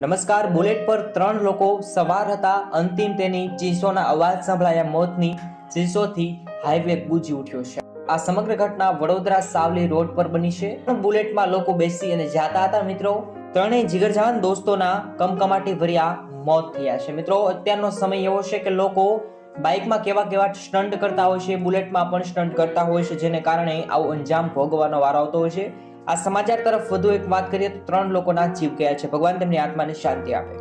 નમસ્કાર. બુલેટ પર 3 લોકો સવાર હતા. અંતિમ તેની ચીસોના અવાજ સંભળાયા. મોતની ચીસોથી હાઈવે ગુંજી ઉઠ્યો છે. આ સમગ્ર ઘટના વડોદરા સાવલી રોડ પર બની છે. બુલેટમાં લોકો બેસી અને જતા હતા. મિત્રો, ત્રણેય જીગરજાન દોસ્તોના કમકમાટી ભર્યા મોત થયા છે. મિત્રો, અત્યારનો સમય એવો છે કે લોકો બાઇકમાં કેવા કેવા સ્ટન્ટ કરતા હોય છે, બુલેટમાં પણ સ્ટન્ટ કરતા હોય છે, જેને કારણે આવો અંજામ ભોગવવાનો વારો આવતો હોય છે. આ સમાચાર તરફ વધુ એક વાત કરીએ તો 3 લોકોના જીવ ગયા છે. ભગવાન તેમની આત્માને શાંતિ આપે.